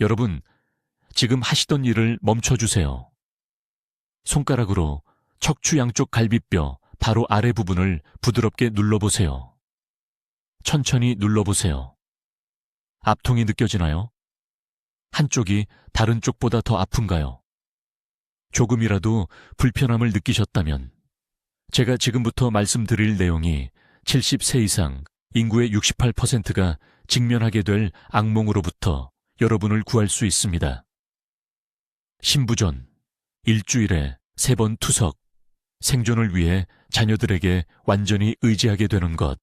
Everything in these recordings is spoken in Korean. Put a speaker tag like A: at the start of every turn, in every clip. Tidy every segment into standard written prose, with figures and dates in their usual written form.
A: 여러분, 지금 하시던 일을 멈춰주세요. 손가락으로 척추 양쪽 갈비뼈 바로 아래 부분을 부드럽게 눌러보세요. 천천히 눌러보세요. 압통이 느껴지나요? 한쪽이 다른 쪽보다 더 아픈가요? 조금이라도 불편함을 느끼셨다면 제가 지금부터 말씀드릴 내용이 70세 이상 인구의 68%가 직면하게 될 악몽으로부터 여러분을 구할 수 있습니다. 신부전, 일주일에 3번 투석, 생존을 위해 자녀들에게 완전히 의지하게 되는 것.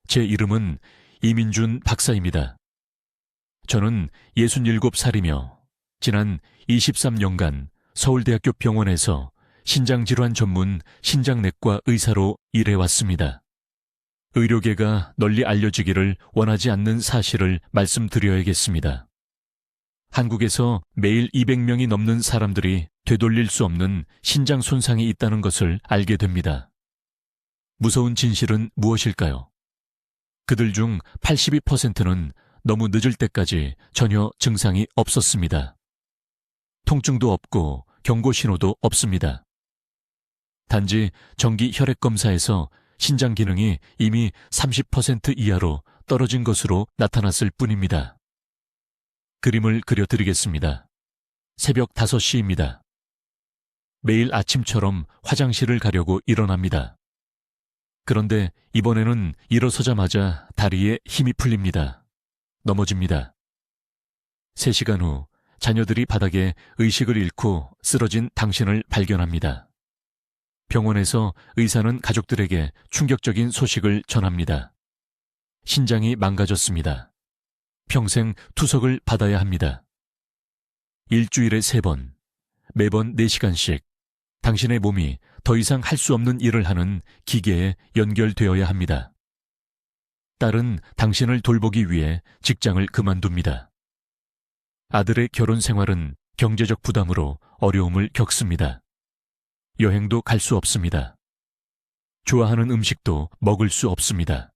A: 제 이름은 이민준 박사입니다. 저는 67살이며 지난 23년간 서울대학교 병원에서 신장질환 전문 신장내과 의사로 일해왔습니다. 의료계가 널리 알려지기를 원하지 않는 사실을 말씀드려야겠습니다. 한국에서 매일 200명이 넘는 사람들이 되돌릴 수 없는 신장 손상이 있다는 것을 알게 됩니다. 무서운 진실은 무엇일까요? 그들 중 82%는 너무 늦을 때까지 전혀 증상이 없었습니다. 통증도 없고 경고 신호도 없습니다. 단지 정기 혈액 검사에서 신장 기능이 이미 30% 이하로 떨어진 것으로 나타났을 뿐입니다. 그림을 그려드리겠습니다. 새벽 5시입니다. 매일 아침처럼 화장실을 가려고 일어납니다. 그런데 이번에는 일어서자마자 다리에 힘이 풀립니다. 넘어집니다. 3시간 후 자녀들이 바닥에 의식을 잃고 쓰러진 당신을 발견합니다. 병원에서 의사는 가족들에게 충격적인 소식을 전합니다. 신장이 망가졌습니다. 평생 투석을 받아야 합니다. 일주일에 3번, 매번 4시간씩 당신의 몸이 더 이상 할 수 없는 일을 하는 기계에 연결되어야 합니다. 딸은 당신을 돌보기 위해 직장을 그만둡니다. 아들의 결혼 생활은 경제적 부담으로 어려움을 겪습니다. 여행도 갈 수 없습니다. 좋아하는 음식도 먹을 수 없습니다.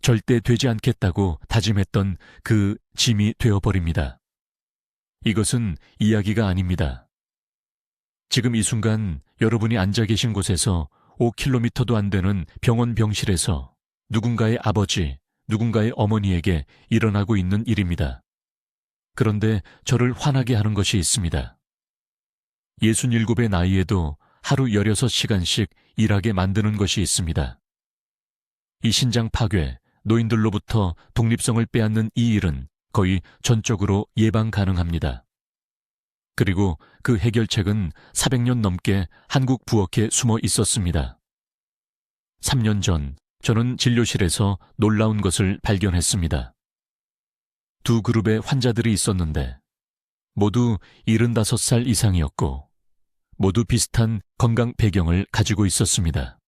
A: 절대 되지 않겠다고 다짐했던 그 짐이 되어버립니다. 이것은 이야기가 아닙니다. 지금 이 순간 여러분이 앉아 계신 곳에서 5km도 안 되는 병원 병실에서 누군가의 아버지, 누군가의 어머니에게 일어나고 있는 일입니다. 그런데 저를 화나게 하는 것이 있습니다. 67의 나이에도 하루 16시간씩 일하게 만드는 것이 있습니다. 이 신장 파괴, 노인들로부터 독립성을 빼앗는 이 일은 거의 전적으로 예방 가능합니다. 그리고 그 해결책은 400년 넘게 한국 부엌에 숨어 있었습니다. 3년 전 저는 진료실에서 놀라운 것을 발견했습니다. 2 그룹의 환자들이 있었는데 모두 75살 이상이었고 모두 비슷한 건강 배경을 가지고 있었습니다.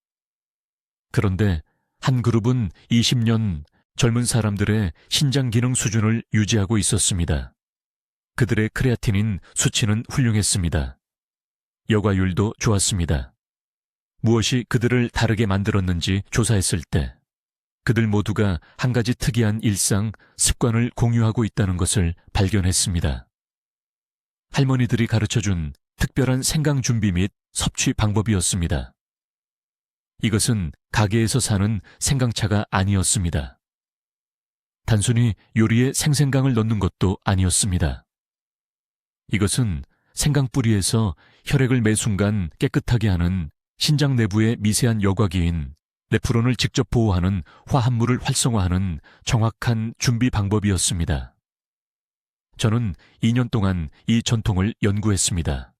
A: 그런데 한 그룹은 20년 젊은 사람들의 신장 기능 수준을 유지하고 있었습니다. 그들의 크레아틴인 수치는 훌륭했습니다. 여과율도 좋았습니다. 무엇이 그들을 다르게 만들었는지 조사했을 때 그들 모두가 한 가지 특이한 일상, 습관을 공유하고 있다는 것을 발견했습니다. 할머니들이 가르쳐준 특별한 생강 준비 및 섭취 방법이었습니다. 이것은 가게에서 사는 생강차가 아니었습니다. 단순히 요리에 생생강을 넣는 것도 아니었습니다. 이것은 생강 뿌리에서 혈액을 매 순간 깨끗하게 하는 신장 내부의 미세한 여과기인 네프론을 직접 보호하는 화합물을 활성화하는 정확한 준비 방법이었습니다. 저는 2년 동안 이 전통을 연구했습니다.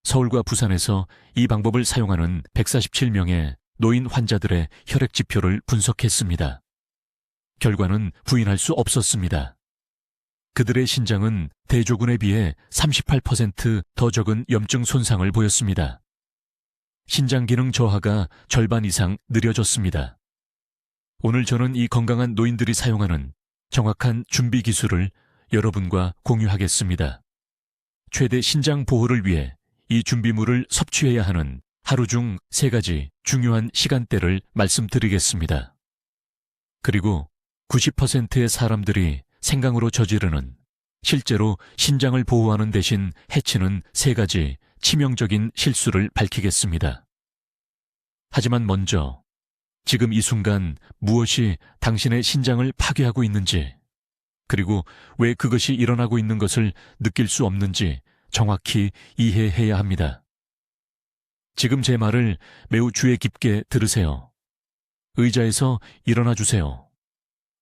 A: 서울과 부산에서 이 방법을 사용하는 147명의 노인 환자들의 혈액 지표를 분석했습니다. 결과는 부인할 수 없었습니다. 그들의 신장은 대조군에 비해 38% 적은 염증 손상을 보였습니다. 신장 기능 저하가 절반 이상 느려졌습니다. 오늘 저는 이 건강한 노인들이 사용하는 정확한 준비 기술을 여러분과 공유하겠습니다. 최대 신장 보호를 위해 이 준비물을 섭취해야 하는 하루 중 3가지 중요한 시간대를 말씀드리겠습니다. 그리고 90%의 사람들이 생강으로 저지르는, 실제로 신장을 보호하는 대신 해치는 3가지 치명적인 실수를 밝히겠습니다. 하지만 먼저 지금 이 순간 무엇이 당신의 신장을 파괴하고 있는지, 그리고 왜 그것이 일어나고 있는 것을 느낄 수 없는지 정확히 이해해야 합니다. 지금 제 말을 매우 주의 깊게 들으세요. 의자에서 일어나 주세요.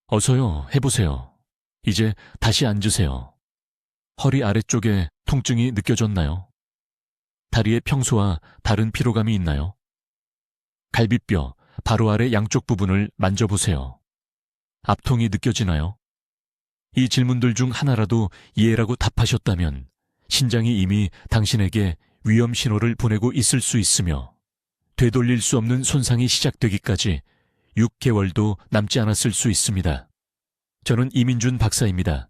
A: 어서요, 해보세요. 이제 다시 앉으세요. 허리 아래쪽에 통증이 느껴졌나요? 다리에 평소와 다른 피로감이 있나요? 갈비뼈 바로 아래 양쪽 부분을 만져보세요. 압통이 느껴지나요? 이 질문들 중 하나라도 예라고 답하셨다면 신장이 이미 당신에게 위험 신호를 보내고 있을 수 있으며 되돌릴 수 없는 손상이 시작되기까지 6개월도 남지 않았을 수 있습니다. 저는 이민준 박사입니다.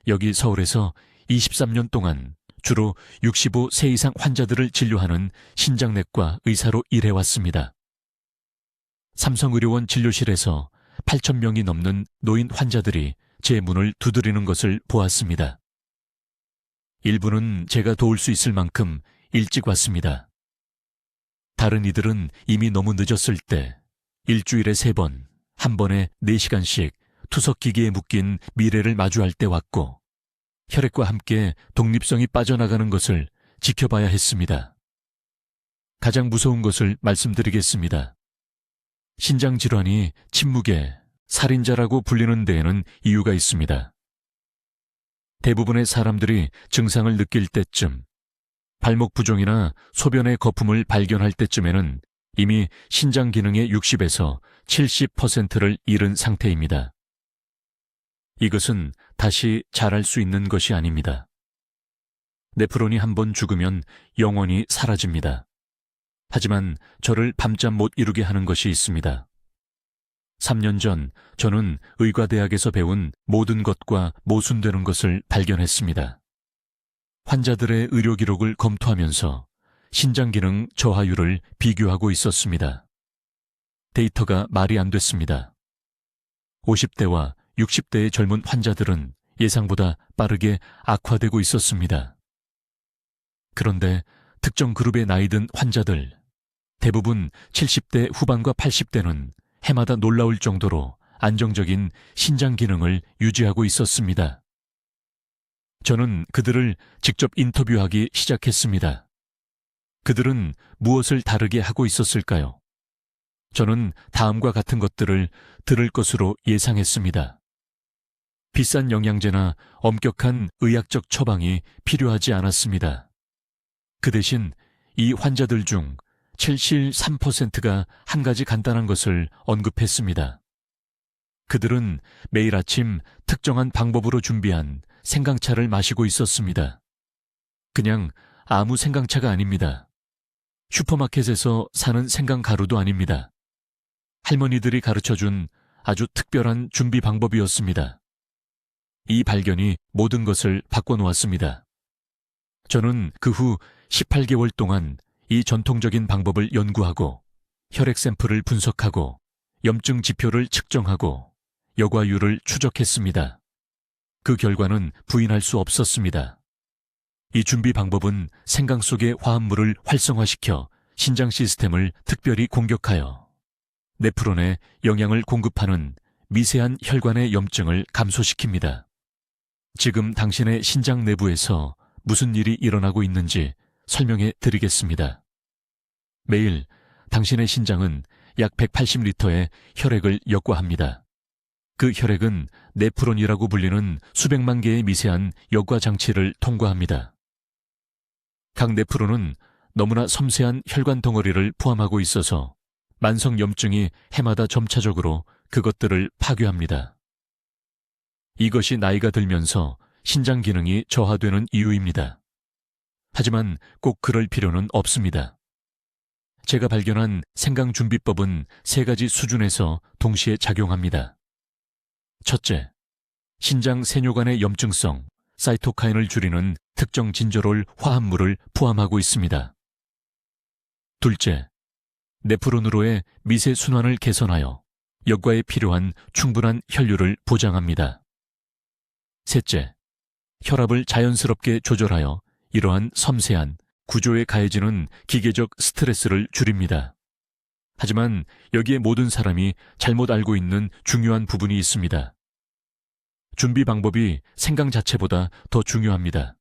A: 여기 서울에서 23년 동안 주로 65세 이상 환자들을 진료하는 신장내과 의사로 일해왔습니다. 삼성의료원 진료실에서 8,000명이 넘는 노인 환자들이 제 문을 두드리는 것을 보았습니다. 일부는 제가 도울 수 있을 만큼 일찍 왔습니다. 다른 이들은 이미 너무 늦었을 때 일주일에 3번, 한 번에 4시간씩 투석기계에 묶인 미래를 마주할 때 왔고, 혈액과 함께 독립성이 빠져나가는 것을 지켜봐야 했습니다. 가장 무서운 것을 말씀드리겠습니다. 신장질환이 침묵의 살인자라고 불리는 데에는 이유가 있습니다. 대부분의 사람들이 증상을 느낄 때쯤, 발목 부종이나 소변의 거품을 발견할 때쯤에는 이미 신장 기능의 60에서 70%를 잃은 상태입니다. 이것은 다시 잘할 수 있는 것이 아닙니다. 네프론이 한번 죽으면 영원히 사라집니다. 하지만 저를 밤잠 못 이루게 하는 것이 있습니다. 3년 전 저는 의과대학에서 배운 모든 것과 모순되는 것을 발견했습니다. 환자들의 의료 기록을 검토하면서 신장 기능 저하율을 비교하고 있었습니다. 데이터가 말이 안 됐습니다. 50대와 60대의 젊은 환자들은 예상보다 빠르게 악화되고 있었습니다. 그런데 특정 그룹의 나이든 환자들, 대부분 70대 후반과 80대는 해마다 놀라울 정도로 안정적인 신장 기능을 유지하고 있었습니다. 저는 그들을 직접 인터뷰하기 시작했습니다. 그들은 무엇을 다르게 하고 있었을까요? 저는 다음과 같은 것들을 들을 것으로 예상했습니다. 비싼 영양제나 엄격한 의학적 처방이 필요하지 않았습니다. 그 대신 이 환자들 중 73%가 한 가지 간단한 것을 언급했습니다. 그들은 매일 아침 특정한 방법으로 준비한 생강차를 마시고 있었습니다. 그냥 아무 생강차가 아닙니다. 슈퍼마켓에서 사는 생강가루도 아닙니다. 할머니들이 가르쳐준 아주 특별한 준비 방법이었습니다. 이 발견이 모든 것을 바꿔놓았습니다. 저는 그 후 18개월 동안 이 전통적인 방법을 연구하고 혈액 샘플을 분석하고 염증 지표를 측정하고 여과율을 추적했습니다. 그 결과는 부인할 수 없었습니다. 이 준비 방법은 생강 속의 화합물을 활성화시켜 신장 시스템을 특별히 공격하여 네프론에 영양을 공급하는 미세한 혈관의 염증을 감소시킵니다. 지금 당신의 신장 내부에서 무슨 일이 일어나고 있는지 설명해 드리겠습니다. 매일 당신의 신장은 약 180리터의 혈액을 역과합니다. 그 혈액은 네프론이라고 불리는 수백만 개의 미세한 역과 장치를 통과합니다. 각 네프론은 너무나 섬세한 혈관 덩어리를 포함하고 있어서 만성 염증이 해마다 점차적으로 그것들을 파괴합니다. 이것이 나이가 들면서 신장 기능이 저하되는 이유입니다. 하지만 꼭 그럴 필요는 없습니다. 제가 발견한 생강 준비법은 3가지 수준에서 동시에 작용합니다. 첫째, 신장 세뇨간의 염증성, 사이토카인을 줄이는 특정 진저롤 화합물을 포함하고 있습니다. 둘째, 네프론으로의 미세 순환을 개선하여 역과에 필요한 충분한 혈류를 보장합니다. 셋째, 혈압을 자연스럽게 조절하여 이러한 섬세한 구조에 가해지는 기계적 스트레스를 줄입니다. 하지만 여기에 모든 사람이 잘못 알고 있는 중요한 부분이 있습니다. 준비 방법이 생강 자체보다 더 중요합니다.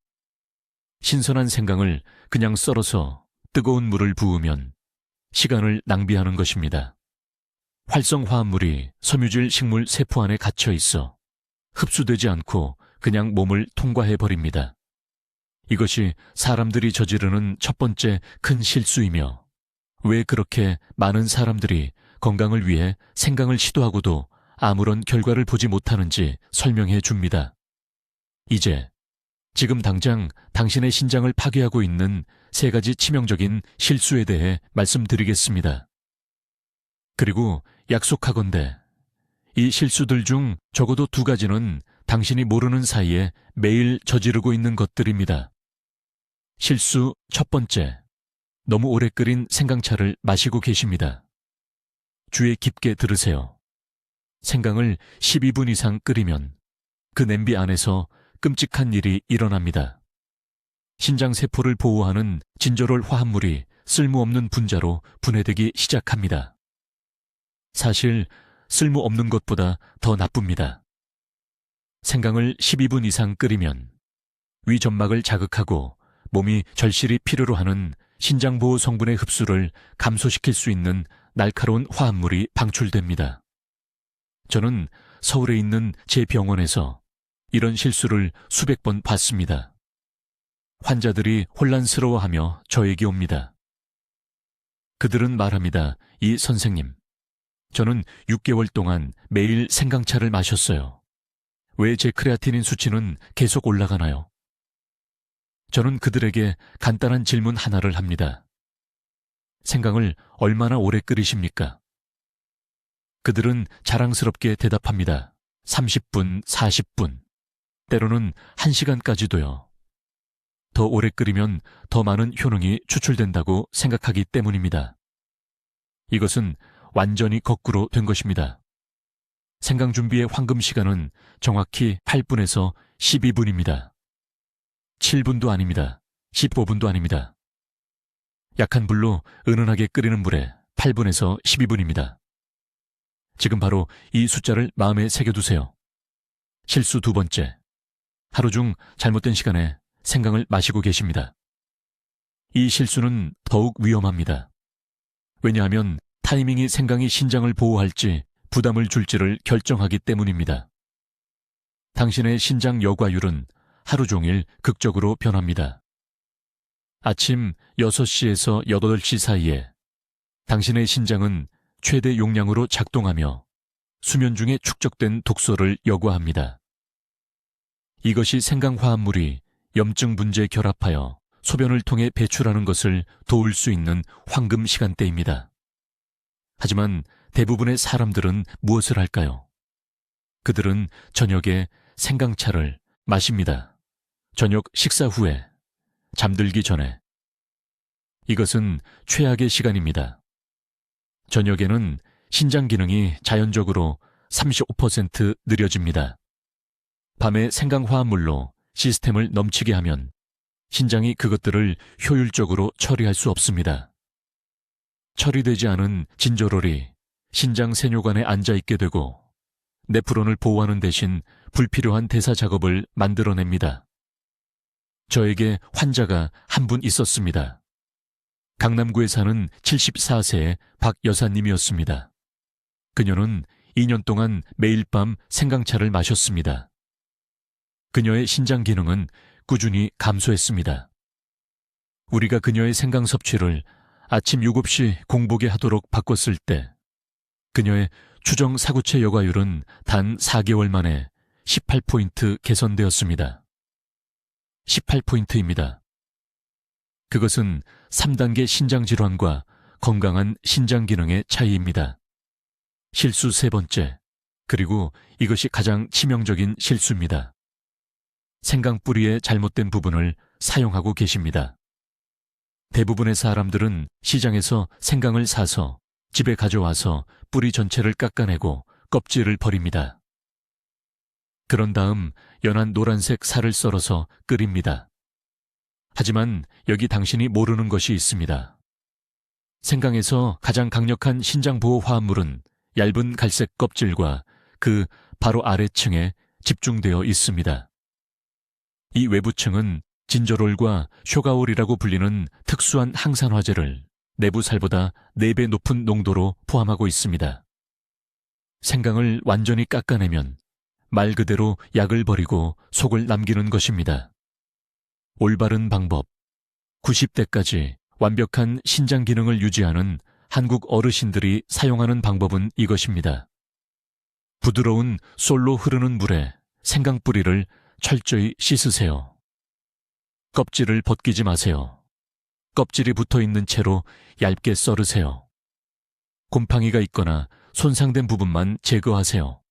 A: 신선한 생강을 그냥 썰어서 뜨거운 물을 부으면 시간을 낭비하는 것입니다. 활성화합물이 섬유질 식물 세포 안에 갇혀 있어 흡수되지 않고 그냥 몸을 통과해버립니다. 이것이 사람들이 저지르는 첫 번째 큰 실수이며 왜 그렇게 많은 사람들이 건강을 위해 생강을 시도하고도 아무런 결과를 보지 못하는지 설명해 줍니다. 이제 지금 당장 당신의 신장을 파괴하고 있는 3가지 치명적인 실수에 대해 말씀드리겠습니다. 그리고 약속하건대 이 실수들 중 적어도 2가지는 당신이 모르는 사이에 매일 저지르고 있는 것들입니다. 실수 첫 번째, 너무 오래 끓인 생강차를 마시고 계십니다. 주의 깊게 들으세요. 생강을 12분 이상 끓이면 그 냄비 안에서 끔찍한 일이 일어납니다. 신장세포를 보호하는 진저롤 화합물이 쓸모없는 분자로 분해되기 시작합니다. 사실 쓸모없는 것보다 더 나쁩니다. 생강을 12분 이상 끓이면 위 점막을 자극하고 몸이 절실히 필요로 하는 신장보호 성분의 흡수를 감소시킬 수 있는 날카로운 화합물이 방출됩니다. 저는 서울에 있는 제 병원에서 이런 실수를 수백 번 봤습니다. 환자들이 혼란스러워하며 저에게 옵니다. 그들은 말합니다. 이 선생님, 저는 6개월 동안 매일 생강차를 마셨어요. 왜 제 크레아티닌 수치는 계속 올라가나요? 저는 그들에게 간단한 질문 하나를 합니다. 생강을 얼마나 오래 끓이십니까? 그들은 자랑스럽게 대답합니다. 30분, 40분, 때로는 1시간까지도요. 더 오래 끓이면 더 많은 효능이 추출된다고 생각하기 때문입니다. 이것은 완전히 거꾸로 된 것입니다. 생강 준비의 황금 시간은 정확히 8분에서 12분입니다. 7분도 아닙니다. 15분도 아닙니다. 약한 불로 은은하게 끓이는 물에 8분에서 12분입니다. 지금 바로 이 숫자를 마음에 새겨두세요. 실수 2번째. 하루 중 잘못된 시간에 생강을 마시고 계십니다. 이 실수는 더욱 위험합니다. 왜냐하면 타이밍이 생강이 신장을 보호할지 부담을 줄지를 결정하기 때문입니다. 당신의 신장 여과율은 하루 종일 극적으로 변합니다. 아침 6시에서 8시 사이에 당신의 신장은 최대 용량으로 작동하며 수면 중에 축적된 독소를 여과합니다. 이것이 생강화합물이 염증 분재에 결합하여 소변을 통해 배출하는 것을 도울 수 있는 황금 시간대입니다. 하지만 대부분의 사람들은 무엇을 할까요? 그들은 저녁에 생강차를 마십니다. 저녁 식사 후에, 잠들기 전에. 이것은 최악의 시간입니다. 저녁에는 신장 기능이 자연적으로 35% 느려집니다. 밤에 생강화합물로 시스템을 넘치게 하면 신장이 그것들을 효율적으로 처리할 수 없습니다. 처리되지 않은 진저롤이 신장 세뇨관에 앉아있게 되고 네프론을 보호하는 대신 불필요한 대사 작업을 만들어냅니다. 저에게 환자가 한 분 있었습니다. 강남구에 사는 74세의 박 여사님이었습니다. 그녀는 2년 동안 매일 밤 생강차를 마셨습니다. 그녀의 신장 기능은 꾸준히 감소했습니다. 우리가 그녀의 생강 섭취를 아침 7시 공복에 하도록 바꿨을 때 그녀의 추정 사구체 여과율은 단 4개월 만에 18포인트 개선되었습니다. 18포인트입니다. 그것은 3단계 신장질환과 건강한 신장 기능의 차이입니다. 실수 3번째, 그리고 이것이 가장 치명적인 실수입니다. 생강 뿌리의 잘못된 부분을 사용하고 계십니다. 대부분의 사람들은 시장에서 생강을 사서 집에 가져와서 뿌리 전체를 깎아내고 껍질을 버립니다. 그런 다음 연한 노란색 살을 썰어서 끓입니다. 하지만 여기 당신이 모르는 것이 있습니다. 생강에서 가장 강력한 신장보호 화합물은 얇은 갈색 껍질과 그 바로 아래층에 집중되어 있습니다. 이 외부층은 진저롤과 쇼가올이라고 불리는 특수한 항산화제를 내부 살보다 4배 높은 농도로 포함하고 있습니다. 생강을 완전히 깎아내면 말 그대로 약을 버리고 속을 남기는 것입니다. 올바른 방법, 90대까지 완벽한 신장 기능을 유지하는 한국 어르신들이 사용하는 방법은 이것입니다. 부드러운 솔로 흐르는 물에 생강 뿌리를 철저히 씻으세요. 껍질을 벗기지 마세요. 껍질이 붙어있는 채로 얇게 썰으세요. 곰팡이가 있거나 손상된 부분만 제거하세요.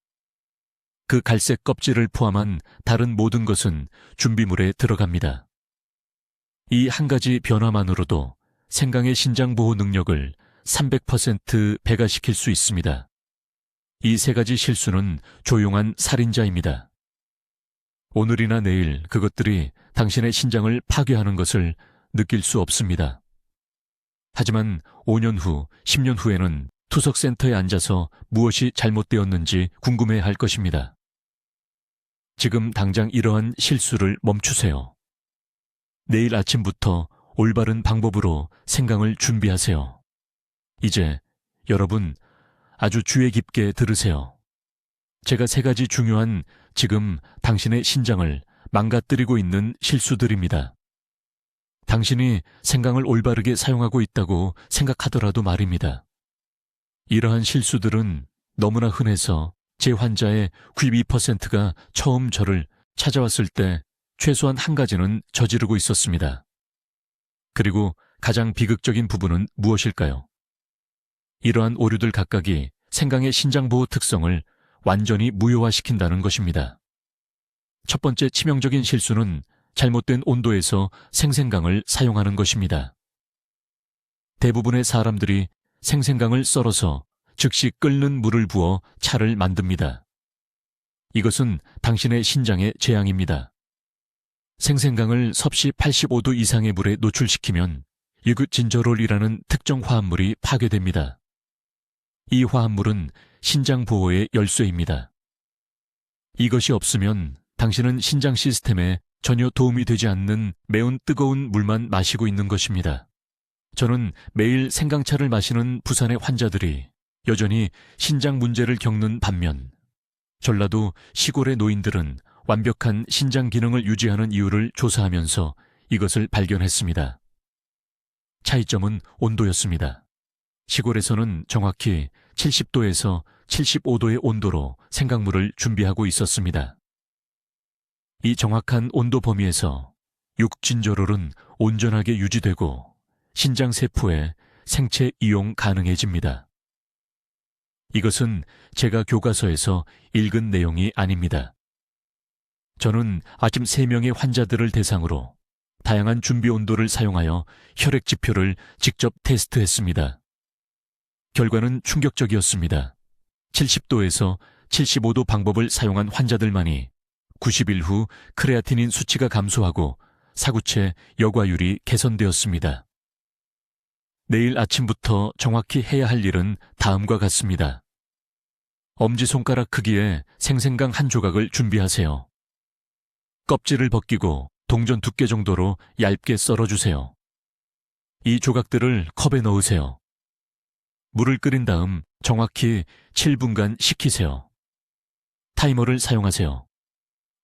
A: 그 갈색 껍질을 포함한 다른 모든 것은 준비물에 들어갑니다. 이 한 가지 변화만으로도 생강의 신장 보호 능력을 300% 배가시킬 수 있습니다. 이 3가지 실수는 조용한 살인자입니다. 오늘이나 내일 그것들이 당신의 신장을 파괴하는 것을 느낄 수 없습니다. 하지만 5년 후, 10년 후에는 투석센터에 앉아서 무엇이 잘못되었는지 궁금해할 것입니다. 지금 당장 이러한 실수를 멈추세요. 내일 아침부터 올바른 방법으로 생강을 준비하세요. 이제 여러분 아주 주의 깊게 들으세요. 제가 3가지 중요한 지금 당신의 신장을 망가뜨리고 있는 실수들입니다. 당신이 생강을 올바르게 사용하고 있다고 생각하더라도 말입니다. 이러한 실수들은 너무나 흔해서 제 환자의 92%가 처음 저를 찾아왔을 때 최소한 한 가지는 저지르고 있었습니다. 그리고 가장 비극적인 부분은 무엇일까요? 이러한 오류들 각각이 생강의 신장보호 특성을 완전히 무효화시킨다는 것입니다. 첫 번째 치명적인 실수는 잘못된 온도에서 생생강을 사용하는 것입니다. 대부분의 사람들이 생생강을 썰어서 즉시 끓는 물을 부어 차를 만듭니다. 이것은 당신의 신장에 재앙입니다. 생생강을 섭씨 85도 이상의 물에 노출시키면 유긋진저롤이라는 특정 화합물이 파괴됩니다. 이 화합물은 신장 보호의 열쇠입니다. 이것이 없으면 당신은 신장 시스템에 전혀 도움이 되지 않는 매운 뜨거운 물만 마시고 있는 것입니다. 저는 매일 생강차를 마시는 부산의 환자들이 여전히 신장 문제를 겪는 반면 전라도 시골의 노인들은 완벽한 신장 기능을 유지하는 이유를 조사하면서 이것을 발견했습니다. 차이점은 온도였습니다. 시골에서는 정확히 70도에서 75도의 온도로 생강물을 준비하고 있었습니다. 이 정확한 온도 범위에서 육진저롤은 온전하게 유지되고 신장 세포에 생체 이용 가능해집니다. 이것은 제가 교과서에서 읽은 내용이 아닙니다. 저는 아침 3명의 환자들을 대상으로 다양한 준비 온도를 사용하여 혈액 지표를 직접 테스트했습니다. 결과는 충격적이었습니다. 70도에서 75도 방법을 사용한 환자들만이 90일 후 크레아티닌 수치가 감소하고 사구체 여과율이 개선되었습니다. 내일 아침부터 정확히 해야 할 일은 다음과 같습니다. 엄지손가락 크기의 생생강 한 조각을 준비하세요. 껍질을 벗기고 동전 두께 정도로 얇게 썰어주세요. 이 조각들을 컵에 넣으세요. 물을 끓인 다음 정확히 7분간 식히세요. 타이머를 사용하세요.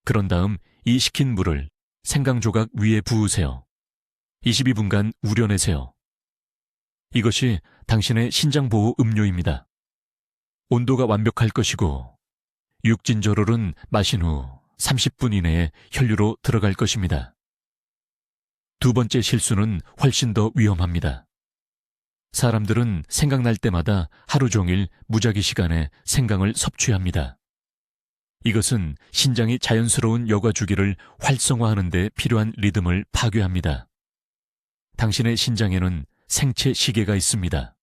A: 그런 다음 이 식힌 물을 생강 조각 위에 부으세요. 22분간 우려내세요. 이것이 당신의 신장보호 음료입니다. 온도가 완벽할 것이고 육진저롤은 마신 후 30분 이내에 혈류로 들어갈 것입니다. 두 번째 실수는 훨씬 더 위험합니다. 사람들은 생각날 때마다 하루 종일 무작위 시간에 생강을 섭취합니다. 이것은 신장이 자연스러운 여과 주기를 활성화하는 데 필요한 리듬을 파괴합니다. 당신의 신장에는 생체 시계가 있습니다.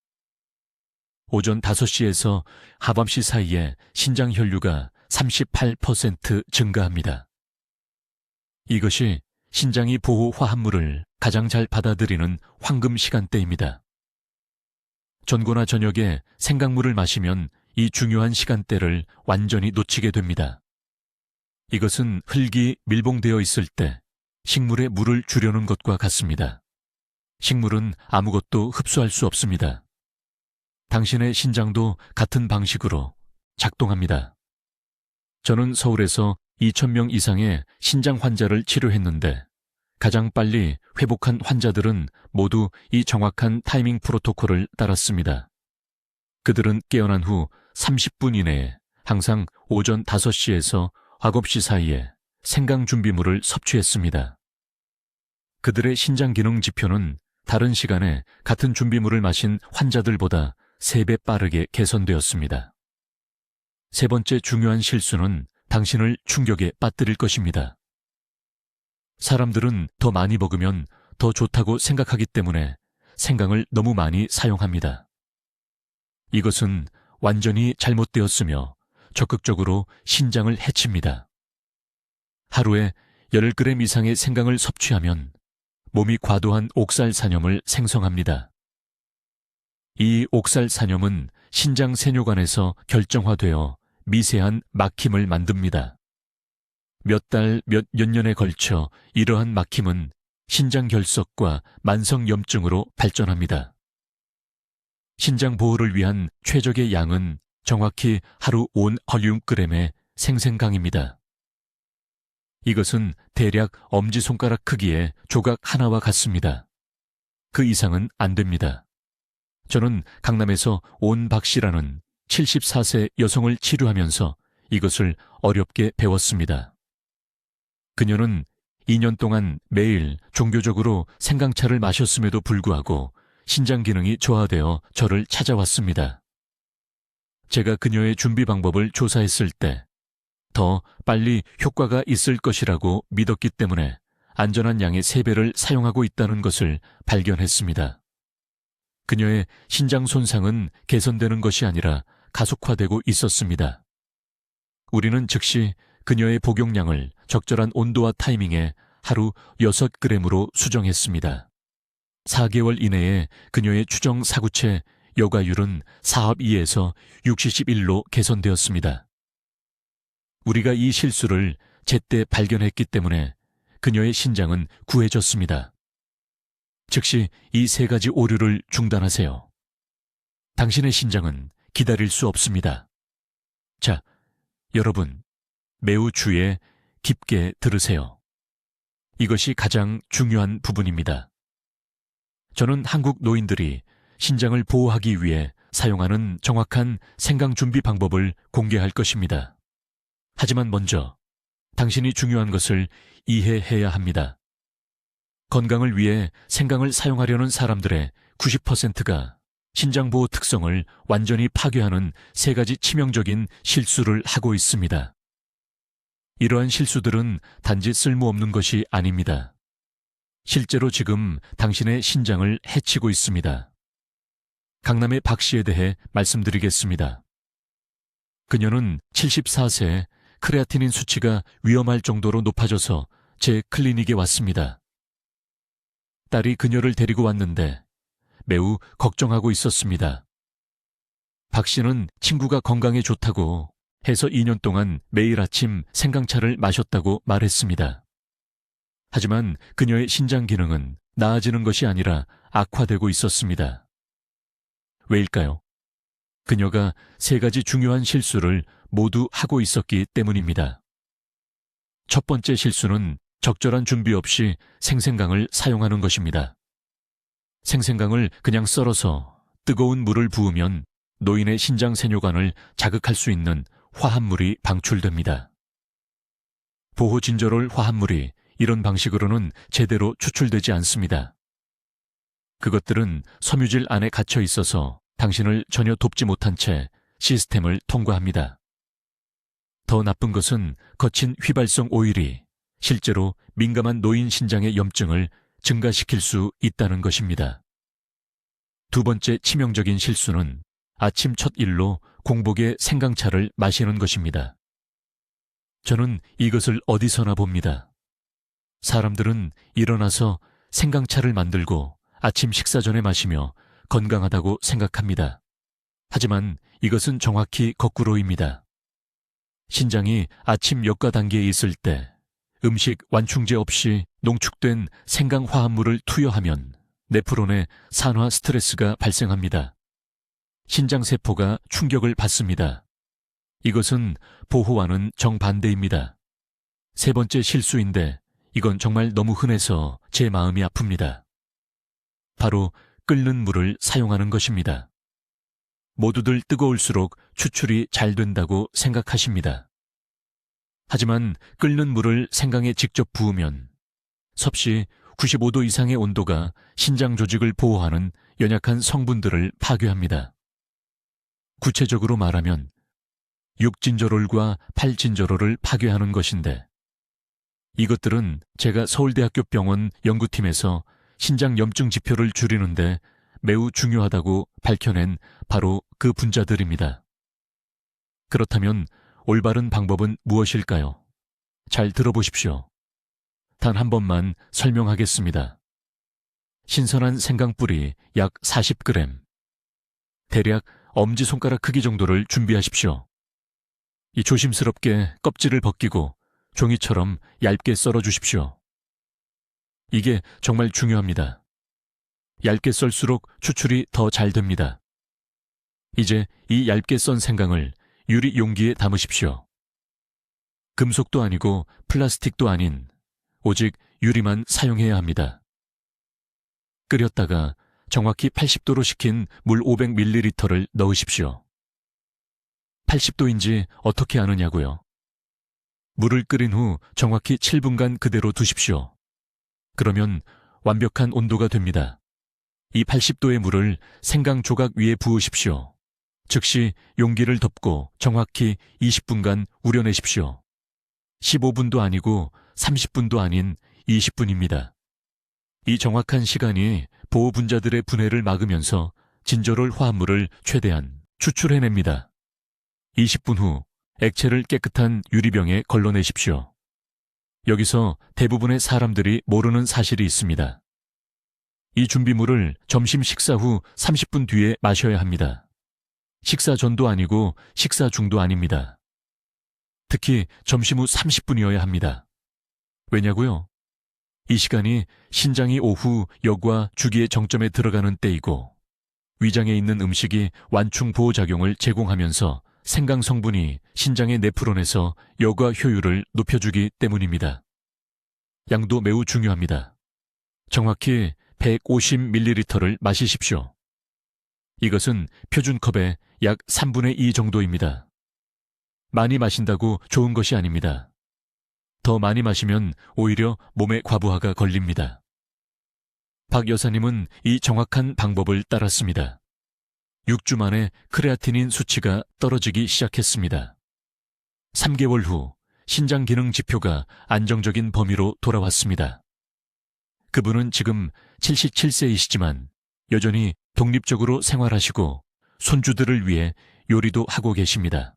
A: 오전 5시에서 하밤시 사이에 신장 혈류가 38% 증가합니다. 이것이 신장이 보호 화합물을 가장 잘 받아들이는 황금 시간대입니다. 전고나 저녁에 생강물을 마시면 이 중요한 시간대를 완전히 놓치게 됩니다. 이것은 흙이 밀봉되어 있을 때 식물에 물을 주려는 것과 같습니다. 식물은 아무것도 흡수할 수 없습니다. 당신의 신장도 같은 방식으로 작동합니다. 저는 서울에서 2,000명 이상의 신장 환자를 치료했는데 가장 빨리 회복한 환자들은 모두 이 정확한 타이밍 프로토콜을 따랐습니다. 그들은 깨어난 후 30분 이내에 항상 오전 5시에서 9시 사이에 생강 준비물을 섭취했습니다. 그들의 신장 기능 지표는 다른 시간에 같은 준비물을 마신 환자들보다 3배 빠르게 개선되었습니다. 세 번째 중요한 실수는 당신을 충격에 빠뜨릴 것입니다. 사람들은 더 많이 먹으면 더 좋다고 생각하기 때문에 생강을 너무 많이 사용합니다. 이것은 완전히 잘못되었으며 적극적으로 신장을 해칩니다. 하루에 10g 이상의 생강을 섭취하면 몸이 과도한 옥살산염을 생성합니다. 이 옥살산염은 신장 세뇨관에서 결정화되어 미세한 막힘을 만듭니다. 몇 달, 몇 년에 걸쳐 이러한 막힘은 신장 결석과 만성염증으로 발전합니다. 신장 보호를 위한 최적의 양은 정확히 하루 5헐륨g의 생생강입니다. 이것은 대략 엄지손가락 크기의 조각 하나와 같습니다. 그 이상은 안 됩니다. 저는 강남에서 온박 씨라는 74세 여성을 치료하면서 이것을 어렵게 배웠습니다. 그녀는 2년 동안 매일 종교적으로 생강차를 마셨음에도 불구하고 신장 기능이 저하되어 저를 찾아왔습니다. 제가 그녀의 준비 방법을 조사했을 때 더 빨리 효과가 있을 것이라고 믿었기 때문에 안전한 양의 3배를 사용하고 있다는 것을 발견했습니다. 그녀의 신장 손상은 개선되는 것이 아니라 가속화되고 있었습니다. 우리는 즉시 그녀의 복용량을 적절한 온도와 타이밍에 하루 6g으로 수정했습니다. 4개월 이내에 그녀의 추정 사구체 여과율은 42에서 61로 개선되었습니다. 우리가 이 실수를 제때 발견했기 때문에 그녀의 신장은 구해졌습니다. 즉시 이 3가지 오류를 중단하세요. 당신의 신장은 기다릴 수 없습니다. 자, 여러분, 매우 주의 깊게 들으세요. 이것이 가장 중요한 부분입니다. 저는 한국 노인들이 신장을 보호하기 위해 사용하는 정확한 생강 준비 방법을 공개할 것입니다. 하지만 먼저 당신이 중요한 것을 이해해야 합니다. 건강을 위해 생강을 사용하려는 사람들의 90%가 신장보호 특성을 완전히 파괴하는 3가지 치명적인 실수를 하고 있습니다. 이러한 실수들은 단지 쓸모없는 것이 아닙니다. 실제로 지금 당신의 신장을 해치고 있습니다. 강남의 박 씨에 대해 말씀드리겠습니다. 그녀는 74세에 크레아티닌 수치가 위험할 정도로 높아져서 제 클리닉에 왔습니다. 딸이 그녀를 데리고 왔는데 매우 걱정하고 있었습니다. 박 씨는 친구가 건강에 좋다고 해서 2년 동안 매일 아침 생강차를 마셨다고 말했습니다. 하지만 그녀의 신장 기능은 나아지는 것이 아니라 악화되고 있었습니다. 왜일까요? 그녀가 3가지 중요한 실수를 모두 하고 있었기 때문입니다. 첫 번째 실수는 적절한 준비 없이 생생강을 사용하는 것입니다. 생생강을 그냥 썰어서 뜨거운 물을 부으면 노인의 신장 세뇨관을 자극할 수 있는 화합물이 방출됩니다. 보호진저롤 화합물이 이런 방식으로는 제대로 추출되지 않습니다. 그것들은 섬유질 안에 갇혀 있어서 당신을 전혀 돕지 못한 채 시스템을 통과합니다. 더 나쁜 것은 거친 휘발성 오일이 실제로 민감한 노인 신장의 염증을 증가시킬 수 있다는 것입니다. 두 번째 치명적인 실수는 아침 첫 일로 공복에 생강차를 마시는 것입니다. 저는 이것을 어디서나 봅니다. 사람들은 일어나서 생강차를 만들고 아침 식사 전에 마시며 건강하다고 생각합니다. 하지만 이것은 정확히 거꾸로입니다. 신장이 아침 역과 단계에 있을 때 음식 완충제 없이 농축된 생강 화합물을 투여하면 네프론에 산화 스트레스가 발생합니다. 신장세포가 충격을 받습니다. 이것은 보호와는 정반대입니다. 세 번째 실수인데 이건 정말 너무 흔해서 제 마음이 아픕니다. 바로 끓는 물을 사용하는 것입니다. 모두들 뜨거울수록 추출이 잘 된다고 생각하십니다. 하지만 끓는 물을 생강에 직접 부으면 섭씨 95도 이상의 온도가 신장 조직을 보호하는 연약한 성분들을 파괴합니다. 구체적으로 말하면 6진저롤과 8진저롤을 파괴하는 것인데 이것들은 제가 서울대학교 병원 연구팀에서 신장 염증 지표를 줄이는데 매우 중요하다고 밝혀낸 바로 그 분자들입니다. 그렇다면 올바른 방법은 무엇일까요? 잘 들어보십시오. 단 한 번만 설명하겠습니다. 신선한 생강뿌리 약 40g, 대략 엄지손가락 크기 정도를 준비하십시오. 이 조심스럽게 껍질을 벗기고 종이처럼 얇게 썰어 주십시오. 이게 정말 중요합니다. 얇게 썰수록 추출이 더 잘 됩니다. 이제 이 얇게 썬 생강을 유리 용기에 담으십시오. 금속도 아니고 플라스틱도 아닌 오직 유리만 사용해야 합니다. 끓였다가 정확히 80도로 식힌 물 500ml를 넣으십시오. 80도인지 어떻게 아느냐고요? 물을 끓인 후 정확히 7분간 그대로 두십시오. 그러면 완벽한 온도가 됩니다. 이 80도의 물을 생강 조각 위에 부으십시오. 즉시 용기를 덮고 정확히 20분간 우려내십시오. 15분도 아니고 30분도 아닌 20분입니다. 이 정확한 시간이 보호 분자들의 분해를 막으면서 진저롤 화합물을 최대한 추출해냅니다. 20분 후 액체를 깨끗한 유리병에 걸러내십시오. 여기서 대부분의 사람들이 모르는 사실이 있습니다. 이 준비물을 점심 식사 후 30분 뒤에 마셔야 합니다. 식사 전도 아니고 식사 중도 아닙니다. 특히 점심 후 30분이어야 합니다. 왜냐고요? 이 시간이 신장이 오후 역과 주기의 정점에 들어가는 때이고 위장에 있는 음식이 완충 보호작용을 제공하면서 생강 성분이 신장의 네프론에서 여과 효율을 높여주기 때문입니다. 양도 매우 중요합니다. 정확히 150ml를 마시십시오. 이것은 표준컵의 약 3분의 2 정도입니다. 많이 마신다고 좋은 것이 아닙니다. 더 많이 마시면 오히려 몸에 과부하가 걸립니다. 박 여사님은 이 정확한 방법을 따랐습니다. 6주 만에 크레아티닌 수치가 떨어지기 시작했습니다. 3개월 후 신장 기능 지표가 안정적인 범위로 돌아왔습니다. 그분은 지금 77세이시지만 여전히 독립적으로 생활하시고 손주들을 위해 요리도 하고 계십니다.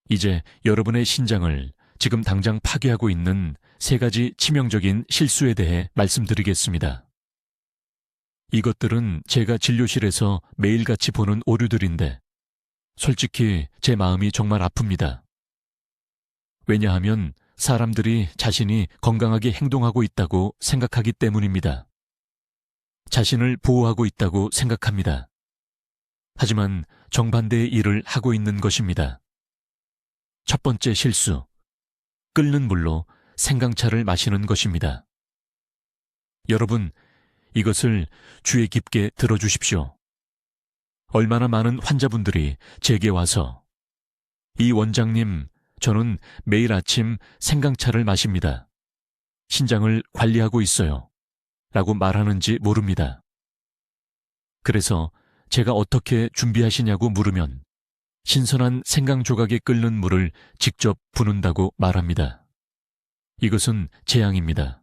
A: 이제 여러분의 신장을 지금 당장 파괴하고 있는 3가지 치명적인 실수에 대해 말씀드리겠습니다. 이것들은 제가 진료실에서 매일같이 보는 오류들인데 솔직히 제 마음이 정말 아픕니다. 왜냐하면 사람들이 자신이 건강하게 행동하고 있다고 생각하기 때문입니다. 자신을 보호하고 있다고 생각합니다. 하지만 정반대의 일을 하고 있는 것입니다. 첫 번째 실수, 끓는 물로 생강차를 마시는 것입니다. 여러분, 이것을 주의 깊게 들어주십시오. 얼마나 많은 환자분들이 제게 와서 이 원장님, 저는 매일 아침 생강차를 마십니다. 신장을 관리하고 있어요. 라고 말하는지 모릅니다. 그래서 제가 어떻게 준비하시냐고 물으면 신선한 생강 조각에 끓는 물을 직접 부는다고 말합니다. 이것은 재앙입니다.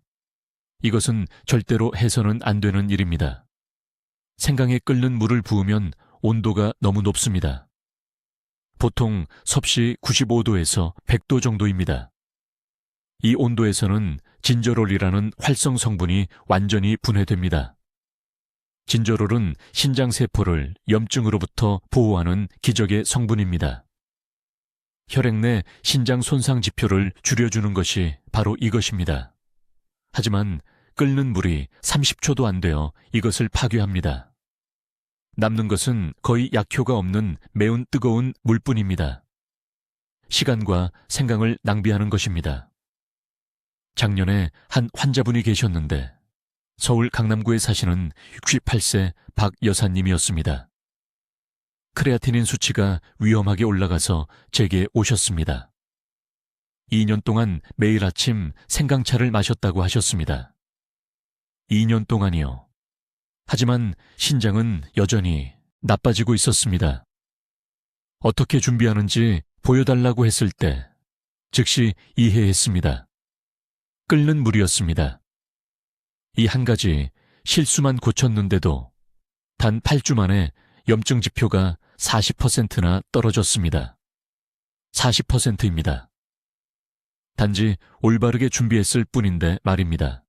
A: 이것은 절대로 해서는 안 되는 일입니다. 생강에 끓는 물을 부으면 온도가 너무 높습니다. 보통 섭씨 95도에서 100도 정도입니다. 이 온도에서는 진저롤이라는 활성 성분이 완전히 분해됩니다. 진저롤은 신장세포를 염증으로부터 보호하는 기적의 성분입니다. 혈액 내 신장 손상 지표를 줄여주는 것이 바로 이것입니다. 하지만 끓는 물이 30초도 안 되어 이것을 파괴합니다. 남는 것은 거의 약효가 없는 매운 뜨거운 물뿐입니다. 시간과 생강을 낭비하는 것입니다. 작년에 한 환자분이 계셨는데 서울 강남구에 사시는 68세 박 여사님이었습니다. 크레아티닌 수치가 위험하게 올라가서 제게 오셨습니다. 2년 동안 매일 아침 생강차를 마셨다고 하셨습니다. 2년 동안이요. 하지만 신장은 여전히 나빠지고 있었습니다. 어떻게 준비하는지 보여달라고 했을 때 즉시 이해했습니다. 끓는 물이었습니다. 이 한 가지 실수만 고쳤는데도 단 8주 만에 염증 지표가 40%나 떨어졌습니다. 40%입니다. 단지 올바르게 준비했을 뿐인데 말입니다.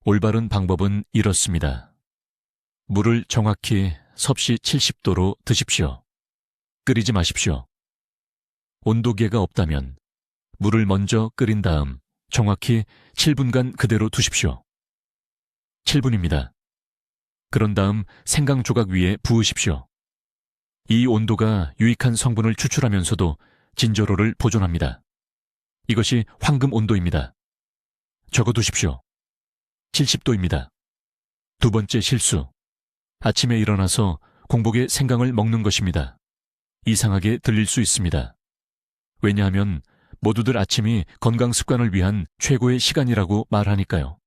A: 올바른 방법은 이렇습니다. 물을 정확히 섭씨 70도로 드십시오. 끓이지 마십시오. 온도계가 없다면 물을 먼저 끓인 다음 정확히 7분간 그대로 두십시오. 7분입니다. 그런 다음 생강 조각 위에 부으십시오. 이 온도가 유익한 성분을 추출하면서도 진저롤을 보존합니다. 이것이 황금 온도입니다. 적어두십시오. 70도입니다. 두 번째 실수. 아침에 일어나서 공복에 생강을 먹는 것입니다. 이상하게 들릴 수 있습니다. 왜냐하면 모두들 아침이 건강 습관을 위한 최고의 시간이라고 말하니까요.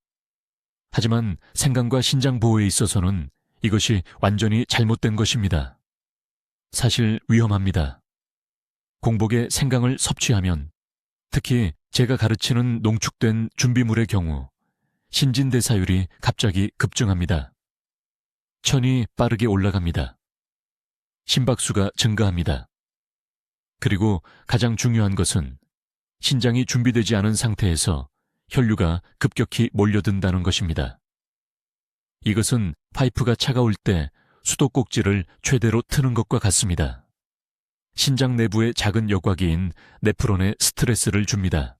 A: 하지만 생강과 신장 보호에 있어서는 이것이 완전히 잘못된 것입니다. 사실 위험합니다. 공복에 생강을 섭취하면 특히 제가 가르치는 농축된 준비물의 경우 신진대사율이 갑자기 급증합니다. 천이 빠르게 올라갑니다. 심박수가 증가합니다. 그리고 가장 중요한 것은 신장이 준비되지 않은 상태에서 혈류가 급격히 몰려든다는 것입니다. 이것은 파이프가 차가울 때 수도꼭지를 최대로 트는 것과 같습니다. 신장 내부의 작은 여과기인 네프론에 스트레스를 줍니다.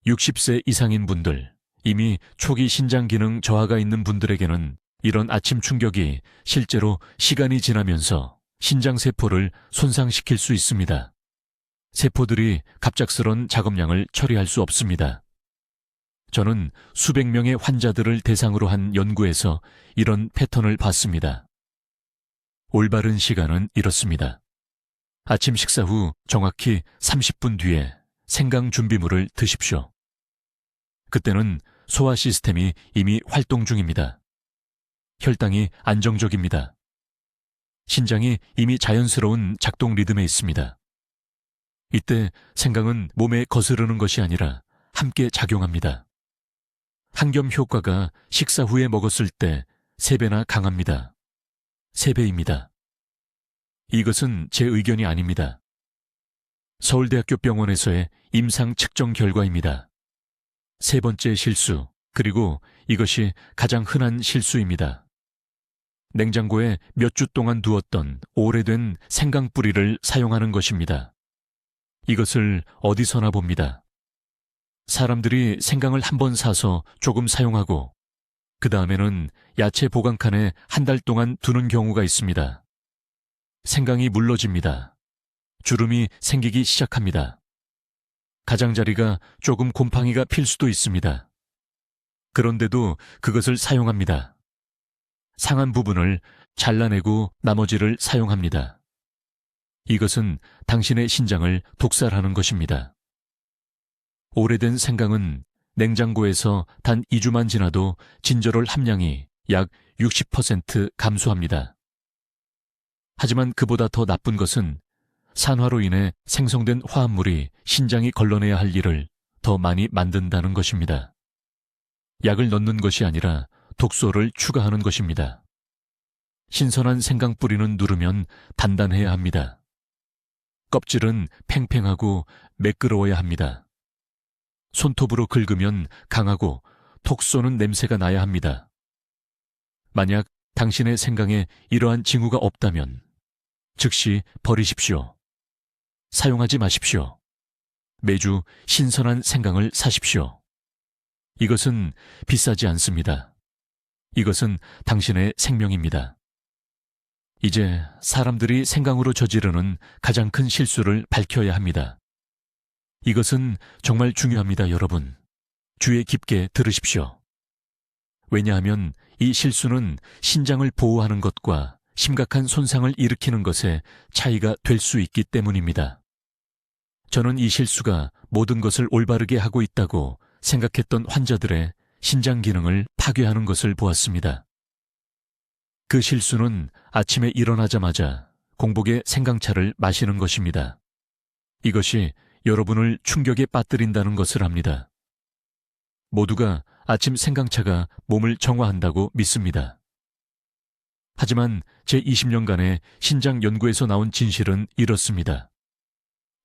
A: 60세 이상인 분들, 이미 초기 신장 기능 저하가 있는 분들에게는 이런 아침 충격이 실제로 시간이 지나면서 신장 세포를 손상시킬 수 있습니다. 세포들이 갑작스런 작업량을 처리할 수 없습니다. 저는 수백 명의 환자들을 대상으로 한 연구에서 이런 패턴을 봤습니다. 올바른 시간은 이렇습니다. 아침 식사 후 정확히 30분 뒤에 생강 준비물을 드십시오. 그때는 소화 시스템이 이미 활동 중입니다. 혈당이 안정적입니다. 신장이 이미 자연스러운 작동 리듬에 있습니다. 이때 생강은 몸에 거스르는 것이 아니라 함께 작용합니다. 항겸 효과가 식사 후에 먹었을 때 3배나 강합니다. 3배입니다. 이것은 제 의견이 아닙니다. 서울대학교 병원에서의 임상 측정 결과입니다. 세 번째 실수, 그리고 이것이 가장 흔한 실수입니다. 냉장고에 몇 주 동안 두었던 오래된 생강 뿌리를 사용하는 것입니다. 이것을 어디서나 봅니다. 사람들이 생강을 한 번 사서 조금 사용하고 그 다음에는 야채 보관칸에 한 달 동안 두는 경우가 있습니다. 생강이 물러집니다. 주름이 생기기 시작합니다. 가장자리가 조금 곰팡이가 필 수도 있습니다. 그런데도 그것을 사용합니다. 상한 부분을 잘라내고 나머지를 사용합니다. 이것은 당신의 신장을 독살하는 것입니다. 오래된 생강은 냉장고에서 단 2주만 지나도 진저롤 함량이 약 60% 감소합니다. 하지만 그보다 더 나쁜 것은 산화로 인해 생성된 화합물이 신장이 걸러내야 할 일을 더 많이 만든다는 것입니다. 약을 넣는 것이 아니라 독소를 추가하는 것입니다. 신선한 생강 뿌리는 누르면 단단해야 합니다. 껍질은 팽팽하고 매끄러워야 합니다. 손톱으로 긁으면 강하고 톡 쏘는 냄새가 나야 합니다. 만약 당신의 생강에 이러한 징후가 없다면 즉시 버리십시오. 사용하지 마십시오. 매주 신선한 생강을 사십시오. 이것은 비싸지 않습니다. 이것은 당신의 생명입니다. 이제 사람들이 생강으로 저지르는 가장 큰 실수를 밝혀야 합니다. 이것은 정말 중요합니다, 여러분. 주의 깊게 들으십시오. 왜냐하면 이 실수는 신장을 보호하는 것과 심각한 손상을 일으키는 것에 차이가 될 수 있기 때문입니다. 저는 이 실수가 모든 것을 올바르게 하고 있다고 생각했던 환자들의 신장 기능을 파괴하는 것을 보았습니다. 그 실수는 아침에 일어나자마자 공복에 생강차를 마시는 것입니다. 이것이 여러분을 충격에 빠뜨린다는 것을 압니다. 모두가 아침 생강차가 몸을 정화한다고 믿습니다. 하지만 제 20년간의 신장 연구에서 나온 진실은 이렇습니다.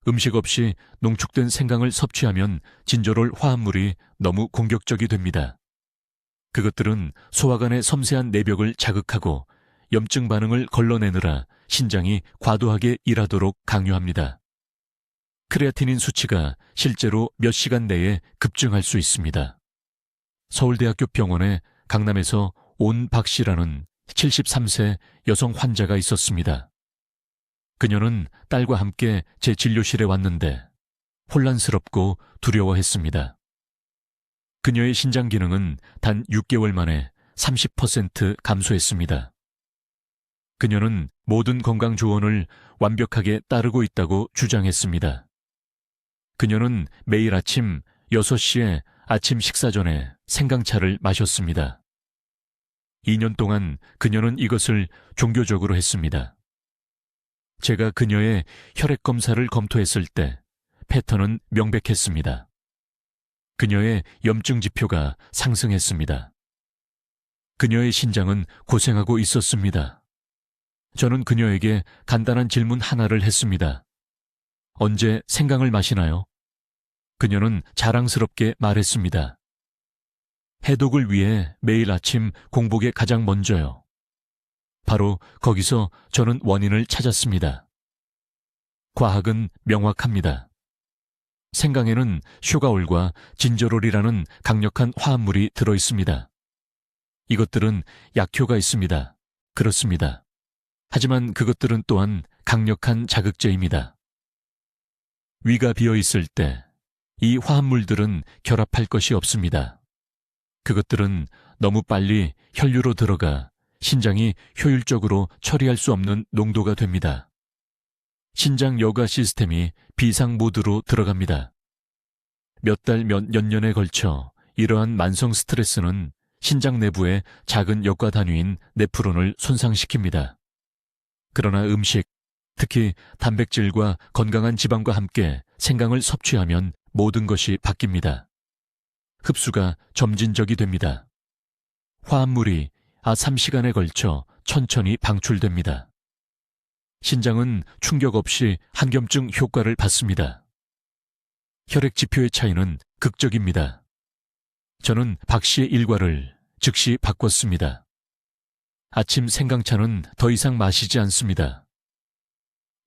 A: 음식 없이 농축된 생강을 섭취하면 진저롤 화합물이 너무 공격적이 됩니다. 그것들은 소화관의 섬세한 내벽을 자극하고 염증 반응을 걸러내느라 신장이 과도하게 일하도록 강요합니다. 크레아티닌 수치가 실제로 몇 시간 내에 급증할 수 있습니다. 서울대학교 병원의 강남에서 온박 씨라는 73세 여성 환자가 있었습니다. 그녀는 딸과 함께 제 진료실에 왔는데 혼란스럽고 두려워했습니다. 그녀의 신장 기능은 단 6개월 만에 30% 감소했습니다. 그녀는 모든 건강 조언을 완벽하게 따르고 있다고 주장했습니다. 그녀는 매일 아침 6시에 아침 식사 전에 생강차를 마셨습니다. 2년 동안 그녀는 이것을 종교적으로 했습니다. 제가 그녀의 혈액 검사를 검토했을 때 패턴은 명백했습니다. 그녀의 염증 지표가 상승했습니다. 그녀의 신장은 고생하고 있었습니다. 저는 그녀에게 간단한 질문 하나를 했습니다. 언제 생강을 마시나요? 그녀는 자랑스럽게 말했습니다. 해독을 위해 매일 아침 공복에 가장 먼저요. 바로 거기서 저는 원인을 찾았습니다. 과학은 명확합니다. 생강에는 쇼가올과 진저롤이라는 강력한 화합물이 들어있습니다. 이것들은 약효가 있습니다. 그렇습니다. 하지만 그것들은 또한 강력한 자극제입니다. 위가 비어 있을 때 이 화합물들은 결합할 것이 없습니다. 그것들은 너무 빨리 혈류로 들어가 신장이 효율적으로 처리할 수 없는 농도가 됩니다. 신장 여과 시스템이 비상 모드로 들어갑니다. 몇 달, 몇 년에 걸쳐 이러한 만성 스트레스는 신장 내부의 작은 여과 단위인 네프론을 손상시킵니다. 그러나 음식, 특히 단백질과 건강한 지방과 함께 생강을 섭취하면 모든 것이 바뀝니다. 흡수가 점진적이 됩니다. 화합물이 3시간에 걸쳐 천천히 방출됩니다. 신장은 충격 없이 항염증 효과를 받습니다. 혈액 지표의 차이는 극적입니다. 저는 박 씨의 일과를 즉시 바꿨습니다. 아침 생강차는 더 이상 마시지 않습니다.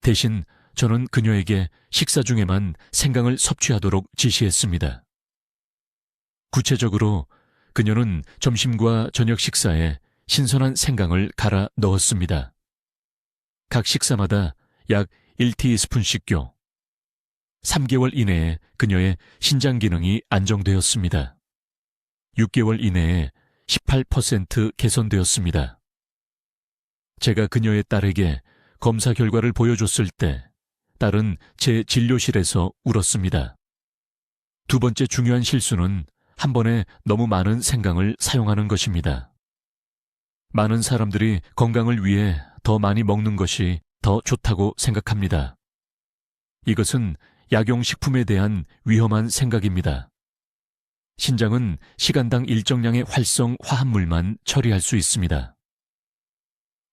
A: 대신 저는 그녀에게 식사 중에만 생강을 섭취하도록 지시했습니다. 구체적으로 그녀는 점심과 저녁 식사에 신선한 생강을 갈아 넣었습니다. 각 식사마다 약 1티스푼씩요. 3개월 이내에 그녀의 신장 기능이 안정되었습니다. 6개월 이내에 18% 개선되었습니다. 제가 그녀의 딸에게 검사 결과를 보여줬을 때 딸은 제 진료실에서 울었습니다. 두 번째 중요한 실수는 한 번에 너무 많은 생강을 사용하는 것입니다. 많은 사람들이 건강을 위해 더 많이 먹는 것이 더 좋다고 생각합니다. 이것은 약용식품에 대한 위험한 생각입니다. 신장은 시간당 일정량의 활성 화합물만 처리할 수 있습니다.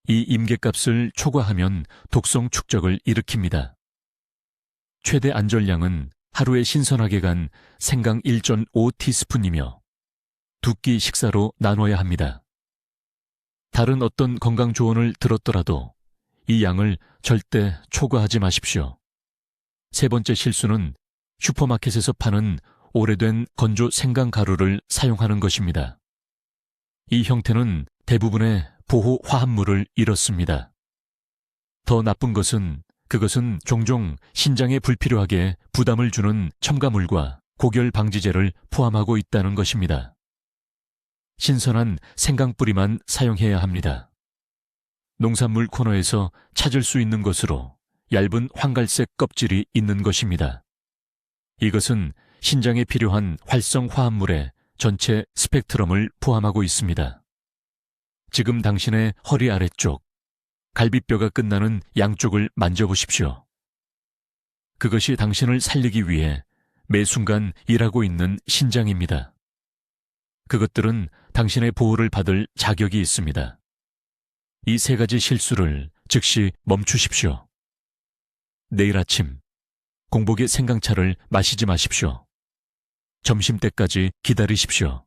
A: 이 임계값을 초과하면 독성 축적을 일으킵니다. 최대 안절량은 하루에 신선하게 간 생강 1.5티스푼이며 2끼 식사로 나눠야 합니다. 다른 어떤 건강 조언을 들었더라도 이 양을 절대 초과하지 마십시오. 세 번째 실수는 슈퍼마켓에서 파는 오래된 건조 생강 가루를 사용하는 것입니다. 이 형태는 대부분의 보호 화합물을 잃었습니다. 더 나쁜 것은 그것은 종종 신장에 불필요하게 부담을 주는 첨가물과 고결 방지제를 포함하고 있다는 것입니다. 신선한 생강뿌리만 사용해야 합니다. 농산물 코너에서 찾을 수 있는 것으로 얇은 황갈색 껍질이 있는 것입니다. 이것은 신장에 필요한 활성 화합물의 전체 스펙트럼을 포함하고 있습니다. 지금 당신의 허리 아래쪽, 갈비뼈가 끝나는 양쪽을 만져보십시오. 그것이 당신을 살리기 위해 매 순간 일하고 있는 신장입니다. 그것들은 당신의 보호를 받을 자격이 있습니다. 이 세 가지 실수를 즉시 멈추십시오. 내일 아침, 공복에 생강차를 마시지 마십시오. 점심때까지 기다리십시오.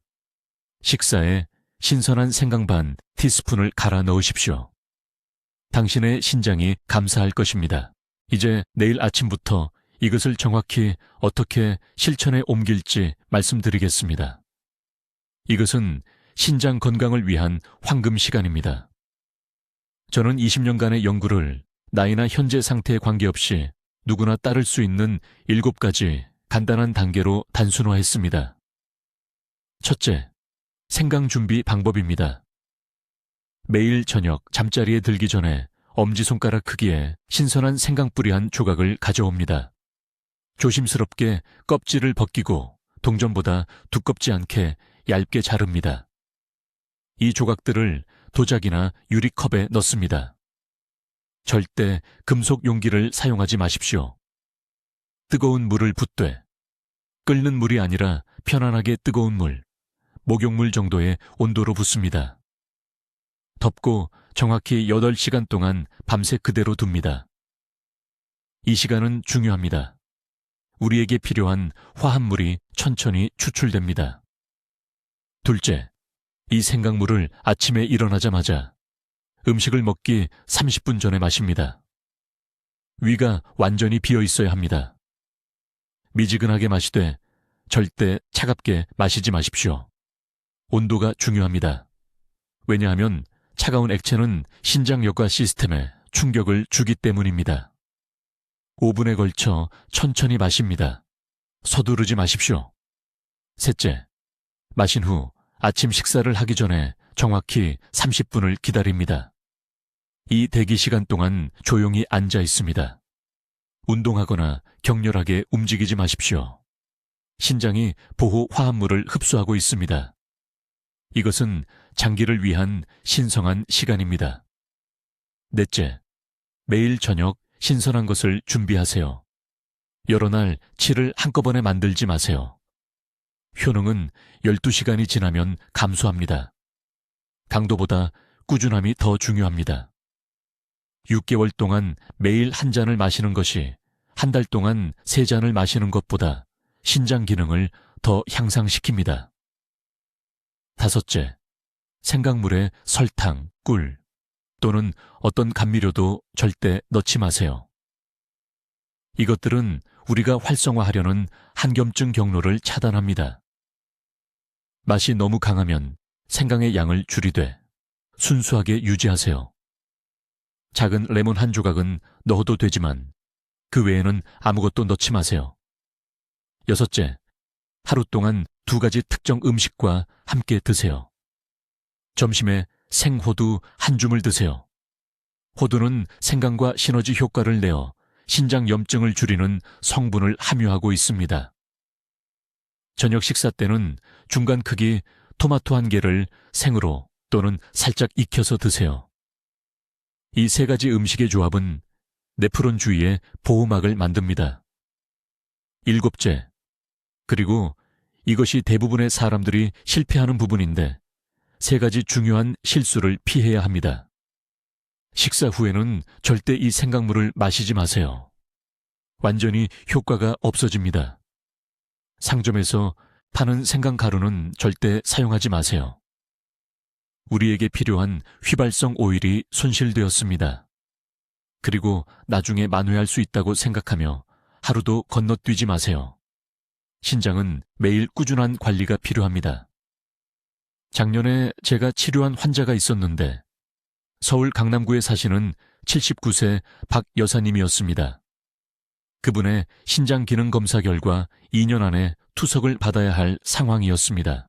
A: 식사에 신선한 생강 반 티스푼을 갈아 넣으십시오. 당신의 신장이 감사할 것입니다. 이제 내일 아침부터 이것을 정확히 어떻게 실천에 옮길지 말씀드리겠습니다. 이것은 신장 건강을 위한 황금 시간입니다. 저는 20년간의 연구를 나이나 현재 상태에 관계없이 누구나 따를 수 있는 7가지 간단한 단계로 단순화했습니다. 첫째, 생강 준비 방법입니다. 매일 저녁 잠자리에 들기 전에 엄지손가락 크기의 신선한 생강뿌리 한 조각을 가져옵니다. 조심스럽게 껍질을 벗기고 동전보다 두껍지 않게 얇게 자릅니다. 이 조각들을 도자기나 유리컵에 넣습니다. 절대 금속 용기를 사용하지 마십시오. 뜨거운 물을 붓되, 끓는 물이 아니라 편안하게 뜨거운 물, 목욕물 정도의 온도로 붓습니다. 덮고 정확히 8시간 동안 밤새 그대로 둡니다. 이 시간은 중요합니다. 우리에게 필요한 화합물이 천천히 추출됩니다. 둘째, 이 생강물을 아침에 일어나자마자 음식을 먹기 30분 전에 마십니다. 위가 완전히 비어 있어야 합니다. 미지근하게 마시되 절대 차갑게 마시지 마십시오. 온도가 중요합니다. 왜냐하면 차가운 액체는 신장 여과 시스템에 충격을 주기 때문입니다. 5분에 걸쳐 천천히 마십니다. 서두르지 마십시오. 셋째, 마신 후 아침 식사를 하기 전에 정확히 30분을 기다립니다. 이 대기 시간 동안 조용히 앉아 있습니다. 운동하거나 격렬하게 움직이지 마십시오. 신장이 보호 화합물을 흡수하고 있습니다. 이것은 장기를 위한 신성한 시간입니다. 넷째, 매일 저녁 신선한 것을 준비하세요. 여러 날 칠을 한꺼번에 만들지 마세요. 효능은 12시간이 지나면 감소합니다. 강도보다 꾸준함이 더 중요합니다. 6개월 동안 매일 한 잔을 마시는 것이 한 달 동안 3잔을 마시는 것보다 신장 기능을 더 향상시킵니다. 다섯째, 생강물에 설탕, 꿀 또는 어떤 감미료도 절대 넣지 마세요. 이것들은 우리가 활성화하려는 한겸증 경로를 차단합니다. 맛이 너무 강하면 생강의 양을 줄이되 순수하게 유지하세요. 작은 레몬 한 조각은 넣어도 되지만 그 외에는 아무것도 넣지 마세요. 여섯째, 하루 동안 2가지 특정 음식과 함께 드세요. 점심에 생호두 한 줌을 드세요. 호두는 생강과 시너지 효과를 내어 신장 염증을 줄이는 성분을 함유하고 있습니다. 저녁 식사 때는 중간 크기 토마토 1개를 생으로 또는 살짝 익혀서 드세요. 이 3가지 음식의 조합은 네프론 주위에 보호막을 만듭니다. 7째, 그리고 이것이 대부분의 사람들이 실패하는 부분인데 3가지 중요한 실수를 피해야 합니다. 식사 후에는 절대 이 생강물을 마시지 마세요. 완전히 효과가 없어집니다. 상점에서 파는 생강 가루는 절대 사용하지 마세요. 우리에게 필요한 휘발성 오일이 손실되었습니다. 그리고 나중에 만회할 수 있다고 생각하며 하루도 건너뛰지 마세요. 신장은 매일 꾸준한 관리가 필요합니다. 작년에 제가 치료한 환자가 있었는데 서울 강남구에 사시는 79세 박 여사님이었습니다. 그분의 신장 기능 검사 결과 2년 안에 투석을 받아야 할 상황이었습니다.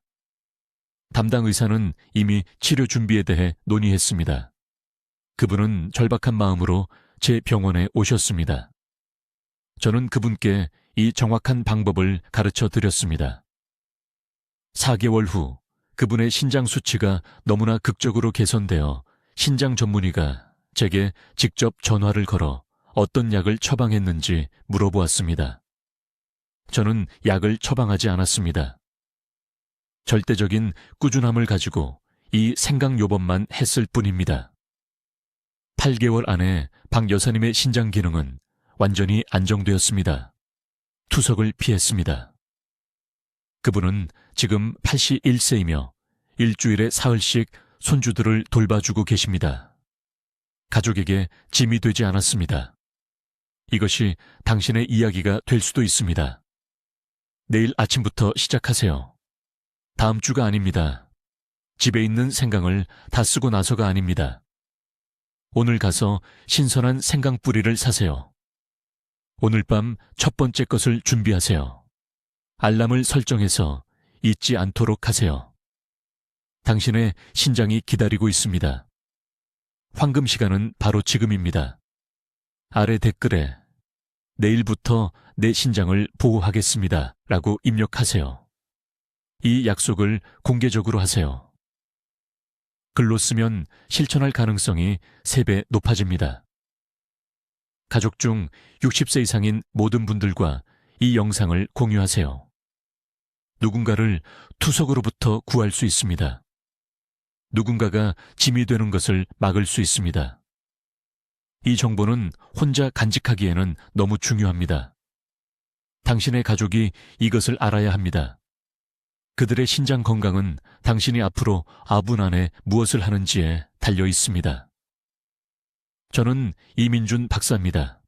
A: 담당 의사는 이미 치료 준비에 대해 논의했습니다. 그분은 절박한 마음으로 제 병원에 오셨습니다. 저는 그분께 이 정확한 방법을 가르쳐 드렸습니다. 4개월 후 그분의 신장 수치가 너무나 극적으로 개선되어 신장 전문의가 제게 직접 전화를 걸어 어떤 약을 처방했는지 물어보았습니다. 저는 약을 처방하지 않았습니다. 절대적인 꾸준함을 가지고 이 생강요법만 했을 뿐입니다. 8개월 안에 박 여사님의 신장 기능은 완전히 안정되었습니다. 투석을 피했습니다. 그분은 지금 81세이며 일주일에 사흘씩 손주들을 돌봐주고 계십니다. 가족에게 짐이 되지 않았습니다. 이것이 당신의 이야기가 될 수도 있습니다. 내일 아침부터 시작하세요. 다음 주가 아닙니다. 집에 있는 생강을 다 쓰고 나서가 아닙니다. 오늘 가서 신선한 생강 뿌리를 사세요. 오늘 밤 첫 번째 것을 준비하세요. 알람을 설정해서 잊지 않도록 하세요. 당신의 신장이 기다리고 있습니다. 황금 시간은 바로 지금입니다. 아래 댓글에 내일부터 내 신장을 보호하겠습니다 라고 입력하세요. 이 약속을 공개적으로 하세요. 글로 쓰면 실천할 가능성이 3배 높아집니다. 가족 중 60세 이상인 모든 분들과 이 영상을 공유하세요. 누군가를 투석으로부터 구할 수 있습니다. 누군가가 짐이 되는 것을 막을 수 있습니다. 이 정보는 혼자 간직하기에는 너무 중요합니다. 당신의 가족이 이것을 알아야 합니다. 그들의 신장 건강은 당신이 앞으로 아분 안에 무엇을 하는지에 달려 있습니다. 저는 이민준 박사입니다.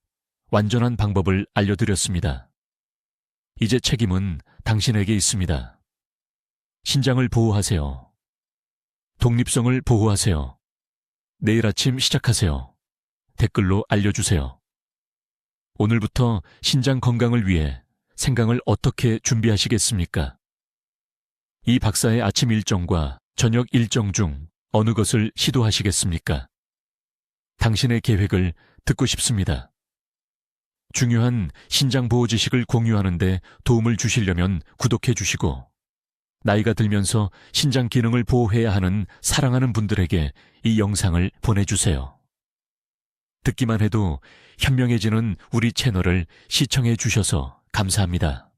A: 완전한 방법을 알려드렸습니다. 이제 책임은 당신에게 있습니다. 신장을 보호하세요. 독립성을 보호하세요. 내일 아침 시작하세요. 댓글로 알려주세요. 오늘부터 신장 건강을 위해 생강을 어떻게 준비하시겠습니까? 이 박사의 아침 일정과 저녁 일정 중 어느 것을 시도하시겠습니까? 당신의 계획을 듣고 싶습니다. 중요한 신장 보호 지식을 공유하는데 도움을 주시려면 구독해 주시고, 나이가 들면서 신장 기능을 보호해야 하는 사랑하는 분들에게 이 영상을 보내주세요. 듣기만 해도 현명해지는 우리 채널을 시청해 주셔서 감사합니다.